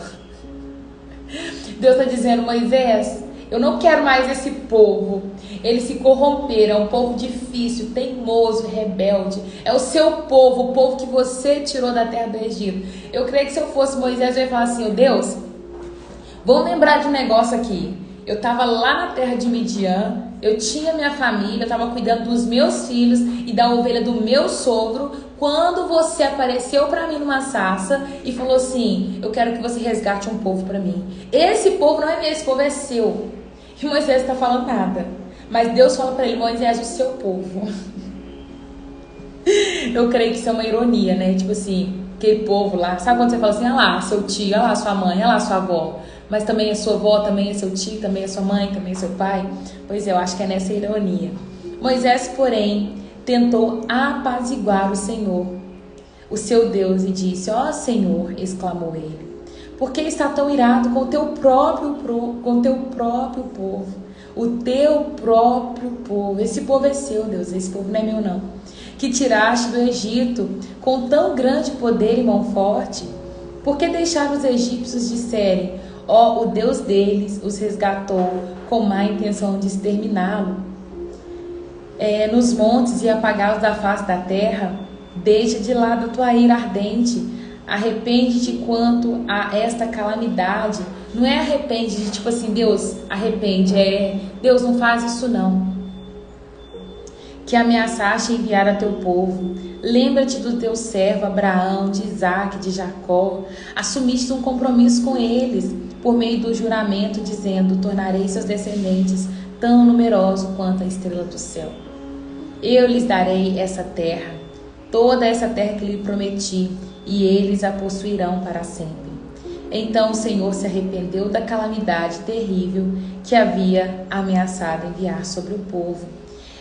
Deus está dizendo: Moisés, eu não quero mais esse povo. Eles se corromperam, é um povo difícil, teimoso, rebelde. É o seu povo, o povo que você tirou da terra do Egito. Eu creio que se eu fosse Moisés, eu ia falar assim: oh, Deus, vamos lembrar de um negócio aqui. Eu estava lá na terra de Midian, eu tinha minha família, eu estava cuidando dos meus filhos e da ovelha do meu sogro, quando você apareceu para mim numa sarça e falou assim: eu quero que você resgate um povo para mim. Esse povo não é meu, esse povo é seu. E Moisés está falando nada, mas Deus fala para ele: Moisés, o seu povo. Eu creio que isso é uma ironia, né? Tipo assim, aquele povo lá, sabe quando você fala assim: olha lá seu tio, olha lá sua mãe, olha lá sua avó, mas também é sua avó, também é seu tio, também é sua mãe, também é seu pai. Pois é, eu acho que é nessa ironia. Moisés, porém, tentou apaziguar o Senhor, o seu Deus, e disse: ó Senhor, exclamou ele, por que está tão irado com o teu próprio povo? O teu próprio povo. Esse povo é seu, Deus, esse povo não é meu não. Que tiraste do Egito com tão grande poder e mão forte? Por que deixaram os egípcios disserem: ó, o Deus deles os resgatou com má intenção de exterminá-lo nos montes e apagá-los da face da terra? Deixa de lado a tua ira ardente. Arrepende-te quanto a esta calamidade. Não é arrepende de tipo assim, Deus, arrepende. Deus, não faz isso não. Que ameaçaste enviar a teu povo. Lembra-te do teu servo Abraão, de Isaque, de Jacó. Assumiste um compromisso com eles por meio do juramento, dizendo: tornarei seus descendentes tão numerosos quanto a estrela do céu. Eu lhes darei essa terra, toda essa terra que lhe prometi, e eles a possuirão para sempre. Então o Senhor se arrependeu da calamidade terrível que havia ameaçado enviar sobre o povo.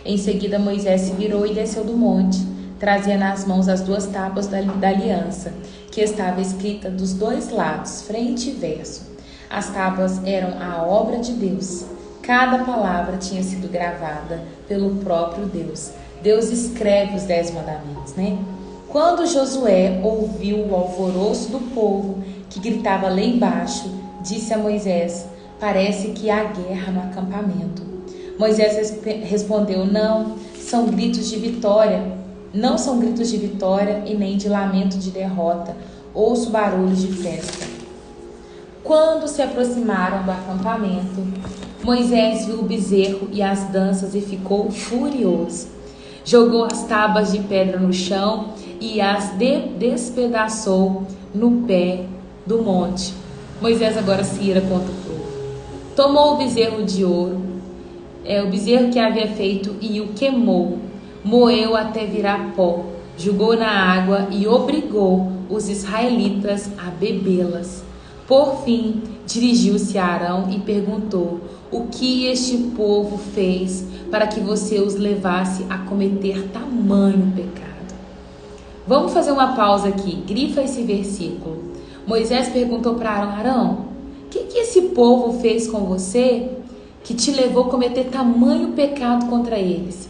Em seguida Moisés se virou e desceu do monte. Trazia nas mãos as 2 tábuas da aliança, que estava escrita dos 2 lados, frente e verso. As tábuas eram a obra de Deus. Cada palavra tinha sido gravada pelo próprio Deus. Deus escreve os 10 mandamentos, né? Quando Josué ouviu o alvoroço do povo que gritava lá embaixo, disse a Moisés: parece que há guerra no acampamento. Moisés respondeu: não, são gritos de vitória. Não são gritos de vitória e nem de lamento de derrota. Ouço barulhos de festa. Quando se aproximaram do acampamento, Moisés viu o bezerro e as danças e ficou furioso. Jogou as tábuas de pedra no chão e as despedaçou no pé do monte. Moisés agora se ira contra o povo. Tomou o bezerro de ouro, o bezerro que havia feito, e o queimou. Moeu até virar pó, jogou na água e obrigou os israelitas a bebê-las. Por fim, dirigiu-se a Arão e perguntou: o que este povo fez para que você os levasse a cometer tamanho pecado? Vamos fazer uma pausa aqui, grifa esse versículo. Moisés perguntou para Arão: Arão, o que esse povo fez com você que te levou a cometer tamanho pecado contra eles?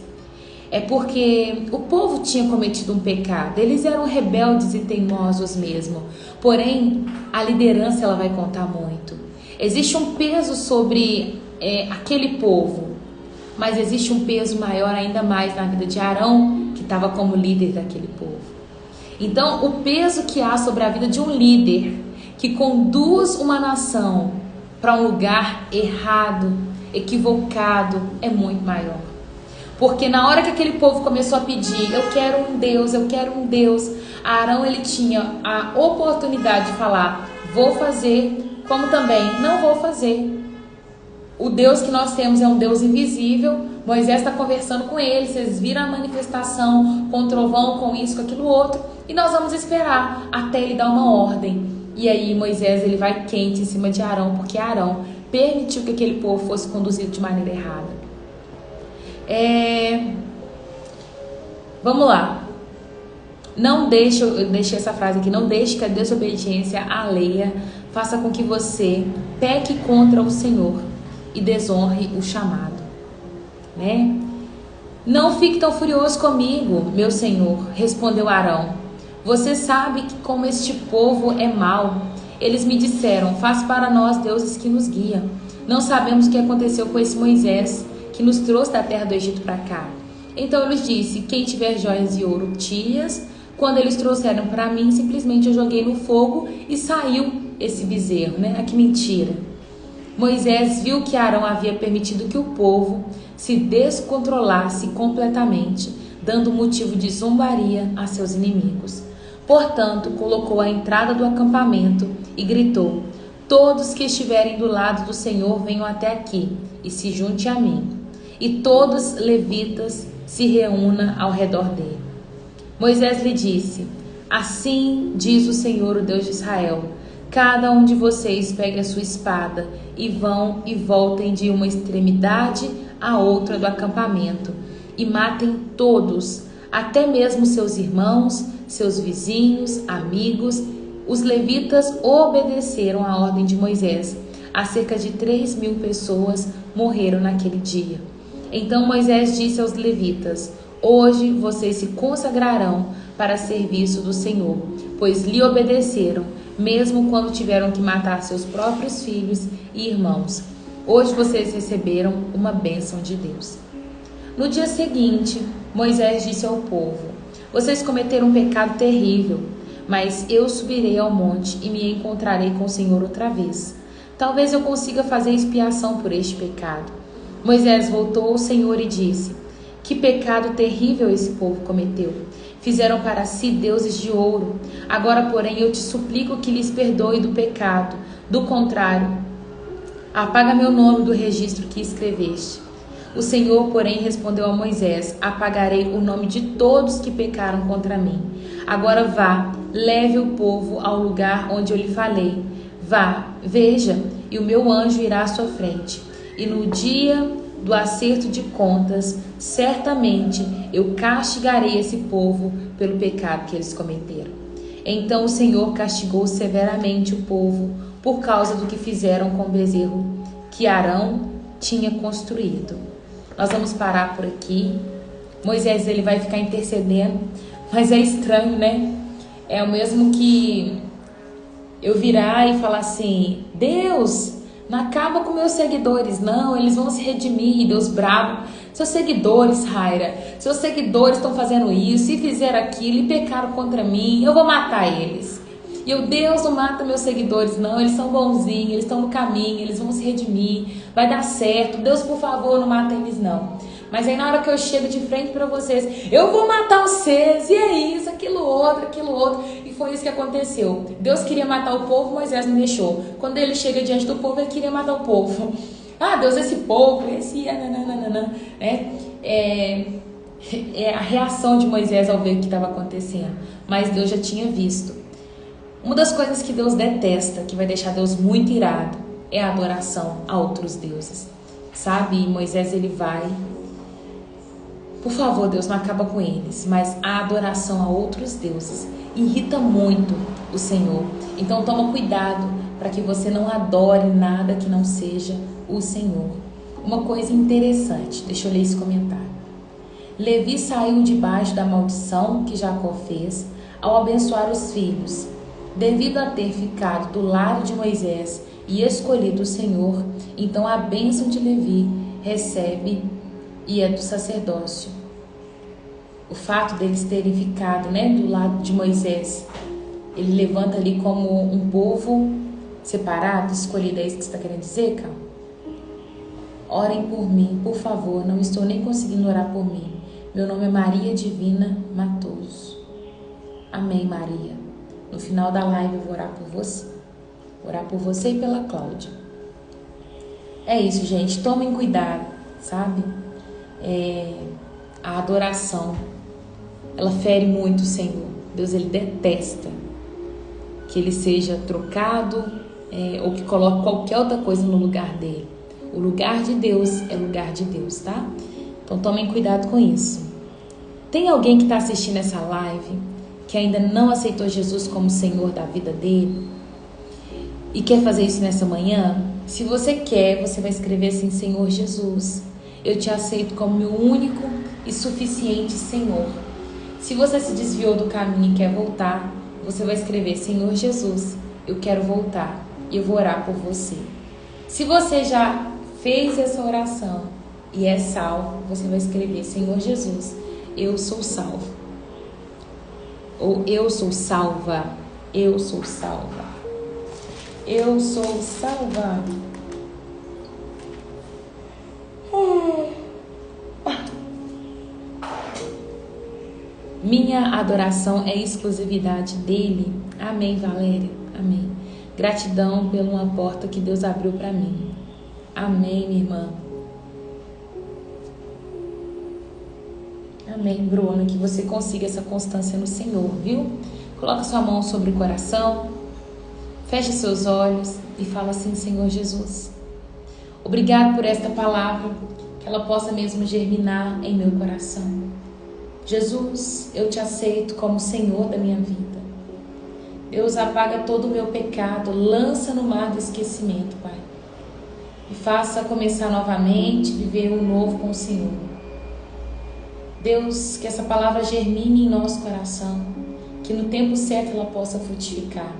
É porque o povo tinha cometido um pecado, eles eram rebeldes e teimosos mesmo. Porém, a liderança ela vai contar muito. Existe um peso sobre aquele povo. mas existe um peso maior ainda mais na vida de Arão, que estava como líder daquele povo. Então, o peso que há sobre a vida de um líder que conduz uma nação para um lugar errado, equivocado, é muito maior. Porque na hora que aquele povo começou a pedir, eu quero um Deus, Arão, ele tinha a oportunidade de falar, vou fazer, como também não vou fazer. O Deus que nós temos é um Deus invisível. Moisés está conversando com ele, vocês viram a manifestação com o trovão, com isso, com aquilo outro, e nós vamos esperar até ele dar uma ordem. E aí Moisés, ele vai quente em cima de Arão, porque Arão permitiu que aquele povo fosse conduzido de maneira errada. Vamos lá. Não deixe, eu deixei essa frase aqui, não deixe que a desobediência alheia faça com que você peque contra o Senhor e desonre o chamado, né? Não fique tão furioso comigo, meu Senhor, respondeu Arão. Você sabe que como este povo é mau. Eles me disseram, faz para nós deuses que nos guiam. Não sabemos o que aconteceu com esse Moisés, que nos trouxe da terra do Egito para cá. Então eu lhes disse, quem tiver joias de ouro, tire-as. Quando eles trouxeram para mim, simplesmente eu joguei no fogo e saiu esse bezerro, né? Ah, que mentira. Moisés viu que Arão havia permitido que o povo se descontrolasse completamente, dando motivo de zombaria a seus inimigos. Portanto, colocou a entrada do acampamento e gritou, todos que estiverem do lado do Senhor venham até aqui e se junte a mim. E todos levitas se reúnam ao redor dele. Moisés lhe disse, assim diz o Senhor, o Deus de Israel, cada um de vocês pegue a sua espada e vão e voltem de uma extremidade à outra do acampamento e matem todos, até mesmo seus irmãos, seus vizinhos, amigos. Os levitas obedeceram à ordem de Moisés. A cerca de 3.000 pessoas morreram naquele dia. Então Moisés disse aos levitas, hoje vocês se consagrarão para serviço do Senhor, pois lhe obedeceram, mesmo quando tiveram que matar seus próprios filhos e irmãos. Hoje vocês receberam uma bênção de Deus. No dia seguinte, Moisés disse ao povo, vocês cometeram um pecado terrível, mas eu subirei ao monte e me encontrarei com o Senhor outra vez. Talvez eu consiga fazer expiação por este pecado. Moisés voltou ao Senhor e disse, que pecado terrível esse povo cometeu. Fizeram para si deuses de ouro. Agora, porém, eu te suplico que lhes perdoe do pecado. Do contrário, apaga meu nome do registro que escreveste. O Senhor, porém, respondeu a Moisés, apagarei o nome de todos que pecaram contra mim. Agora vá, leve o povo ao lugar onde eu lhe falei. Vá, veja, e o meu anjo irá à sua frente. E no dia do acerto de contas, certamente eu castigarei esse povo pelo pecado que eles cometeram. Então o Senhor castigou severamente o povo por causa do que fizeram com o bezerro que Arão tinha construído. Nós vamos parar por aqui. Moisés, ele vai ficar intercedendo, mas é estranho, né? É o mesmo que eu virar e falar assim, Deus, não acaba com meus seguidores, não, eles vão se redimir, Deus bravo. Seus seguidores, Raira, seus seguidores estão fazendo isso, e fizeram aquilo, e pecaram contra mim, eu vou matar eles. E eu, Deus, não mata meus seguidores, não, eles são bonzinhos, eles estão no caminho, eles vão se redimir, vai dar certo, Deus, por favor, não mata eles, não. Mas aí na hora que eu chego de frente para vocês, eu vou matar vocês, e é isso, aquilo outro. E foi isso que aconteceu. Deus queria matar o povo, Moisés não deixou. Quando ele chega diante do povo, ele queria matar o povo. Ah, Deus, esse povo, é a reação de Moisés ao ver o que estava acontecendo. Mas Deus já tinha visto. Uma das coisas que Deus detesta, que vai deixar Deus muito irado, é a adoração a outros deuses. Sabe? E Moisés, ele vai... Por favor, Deus, não acaba com eles. Mas a adoração a outros deuses irrita muito o Senhor. Então toma cuidado para que você não adore nada que não seja o Senhor. Uma coisa interessante, deixa eu ler esse comentário. Levi saiu debaixo da maldição que Jacó fez ao abençoar os filhos. Devido a ter ficado do lado de Moisés e escolhido o Senhor, então a bênção de Levi recebe e é do sacerdócio. O fato deles terem ficado, do lado de Moisés, ele levanta ali como um povo separado, escolhido. É isso que você está querendo dizer, Cal? Orem por mim, por favor. Não estou nem conseguindo orar por mim. Meu nome é Maria Divina Matoso. Amém, Maria. No final da live eu vou orar por você. Orar por você e pela Cláudia. É isso, gente. Tomem cuidado, sabe? A adoração, ela fere muito o Senhor. Deus, ele detesta que ele seja trocado ou que coloque qualquer outra coisa no lugar dele. O lugar de Deus é lugar de Deus, tá? Então tomem cuidado com isso. Tem alguém que está assistindo essa live que ainda não aceitou Jesus como Senhor da vida dele e quer fazer isso nessa manhã? Se você quer, você vai escrever assim: Senhor Jesus, eu te aceito como meu único e suficiente Senhor. Se você se desviou do caminho e quer voltar, você vai escrever: Senhor Jesus, eu quero voltar e eu vou orar por você. Se você já fez essa oração e é salvo, você vai escrever: Senhor Jesus, eu sou salvo. Ou eu sou salva. Eu sou salva. Eu sou salva. Minha adoração é exclusividade dele. Amém, Valéria. Amém. Gratidão por uma porta que Deus abriu para mim. Amém, minha irmã. Amém, Bruna. Que você consiga essa constância no Senhor, viu? Coloca sua mão sobre o coração. Feche seus olhos e fala assim: Senhor Jesus, obrigado por esta palavra, que ela possa mesmo germinar em meu coração. Jesus, eu te aceito como Senhor da minha vida. Deus, apaga todo o meu pecado, lança no mar do esquecimento, Pai. E faça começar novamente, viver um novo com o Senhor. Deus, que essa palavra germine em nosso coração, que no tempo certo ela possa frutificar.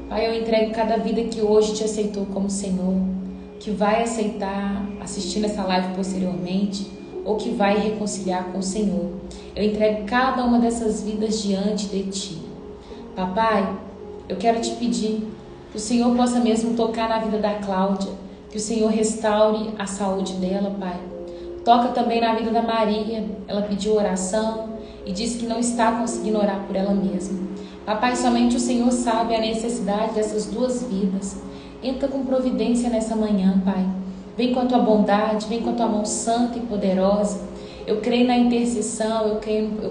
Pai, eu entrego cada vida que hoje te aceitou como Senhor, que vai aceitar assistindo essa live posteriormente, ou que vai reconciliar com o Senhor. Eu entrego cada uma dessas vidas diante de Ti. Papai, eu quero te pedir que o Senhor possa mesmo tocar na vida da Cláudia, que o Senhor restaure a saúde dela, Pai. Toca também na vida da Maria. Ela pediu oração e disse que não está conseguindo orar por ela mesma. Papai, somente o Senhor sabe a necessidade dessas duas vidas. Entra com providência nessa manhã, Pai. Vem com a Tua bondade, vem com a Tua mão santa e poderosa. Eu creio na intercessão, eu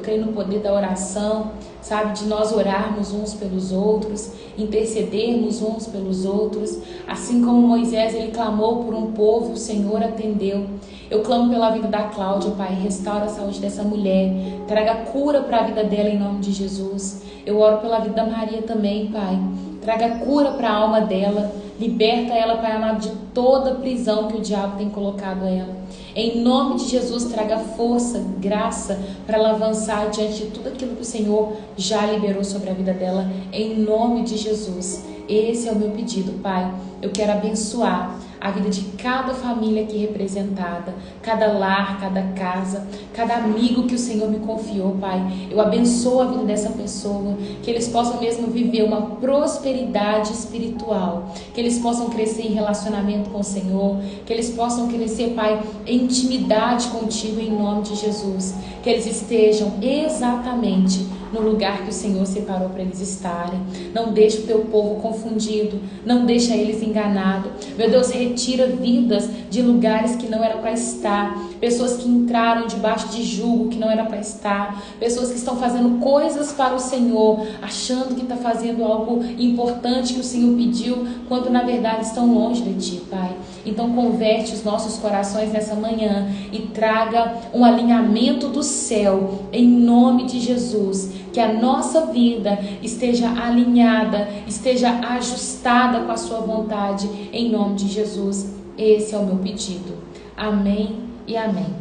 creio no poder da oração, sabe? De nós orarmos uns pelos outros, intercedermos uns pelos outros. Assim como Moisés, ele clamou por um povo, o Senhor atendeu. Eu clamo pela vida da Cláudia, Pai. Restaura a saúde dessa mulher. Traga cura para a vida dela em nome de Jesus. Eu oro pela vida da Maria também, Pai. Traga cura para a alma dela. Liberta ela, Pai amado, de toda prisão que o diabo tem colocado a ela. Em nome de Jesus, traga força, graça para ela avançar diante de tudo aquilo que o Senhor já liberou sobre a vida dela. Em nome de Jesus. Esse é o meu pedido, Pai. Eu quero abençoar a vida de cada família aqui representada, cada lar, cada casa, cada amigo que o Senhor me confiou, Pai. Eu abençoo a vida dessa pessoa, que eles possam mesmo viver uma prosperidade espiritual, que eles possam crescer em relacionamento com o Senhor, que eles possam crescer, Pai, em intimidade contigo em nome de Jesus, que eles estejam exatamente no lugar que o Senhor separou para eles estarem. Não deixe o teu povo confundido, não deixa eles enganados. Meu Deus, retira vidas de lugares que não era para estar, pessoas que entraram debaixo de jugo que não era para estar, pessoas que estão fazendo coisas para o Senhor, achando que está fazendo algo importante que o Senhor pediu, quando na verdade estão longe de Ti, Pai. Então converte os nossos corações nessa manhã e traga um alinhamento do céu em nome de Jesus, que a nossa vida esteja alinhada, esteja ajustada com a Sua vontade em nome de Jesus. Esse é o meu pedido. Amém e amém.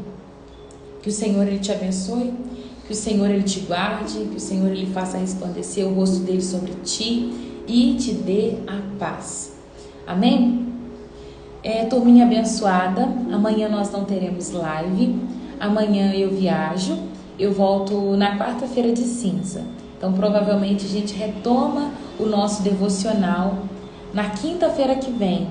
Que o Senhor ele te abençoe, que o Senhor ele te guarde, que o Senhor ele faça resplandecer o rosto dele sobre ti e te dê a paz. Amém? Turminha abençoada, amanhã nós não teremos live, amanhã eu viajo, eu volto na quarta-feira de cinza. Então provavelmente a gente retoma o nosso devocional na quinta-feira que vem.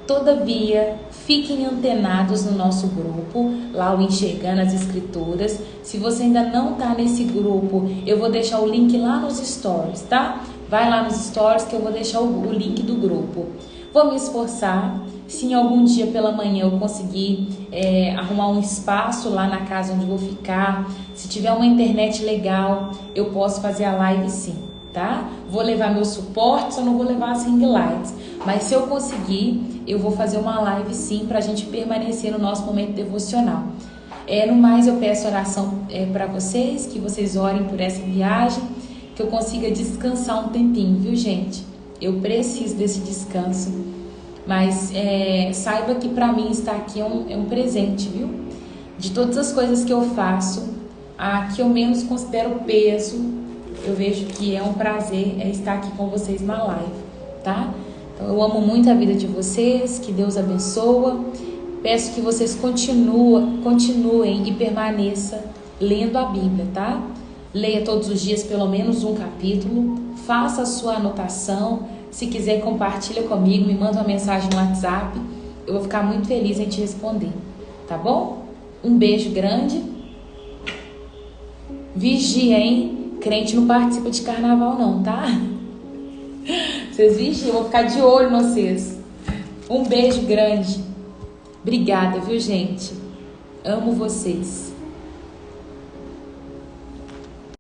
Todavia, fiquem antenados no nosso grupo, lá o Enxergando as Escrituras. Se você ainda não está nesse grupo, eu vou deixar o link lá nos stories, tá? Vai lá nos stories que eu vou deixar o link do grupo. Vou me esforçar. Se em algum dia pela manhã eu conseguir arrumar um espaço lá na casa onde vou ficar, se tiver uma internet legal, eu posso fazer a live sim, tá? Vou levar meu suporte, só não vou levar as ring lights. Mas se eu conseguir, eu vou fazer uma live sim para a gente permanecer no nosso momento devocional. No mais, eu peço oração para vocês, que vocês orem por essa viagem, que eu consiga descansar um tempinho, viu, gente? Eu preciso desse descanso. Mas saiba que para mim estar aqui é um presente, viu? De todas as coisas que eu faço, a que eu menos considero peso, eu vejo que é um prazer estar aqui com vocês na live, tá? Então eu amo muito a vida de vocês, que Deus abençoa. Peço que vocês continuem e permaneçam lendo a Bíblia, tá? Leia todos os dias pelo menos um capítulo, faça a sua anotação. Se quiser, compartilha comigo, me manda uma mensagem no WhatsApp. Eu vou ficar muito feliz em te responder, tá bom? Um beijo grande. Vigia, hein? Crente não participa de carnaval não, tá? Vocês vigiam, eu vou ficar de olho em vocês. Um beijo grande. Obrigada, viu, gente? Amo vocês.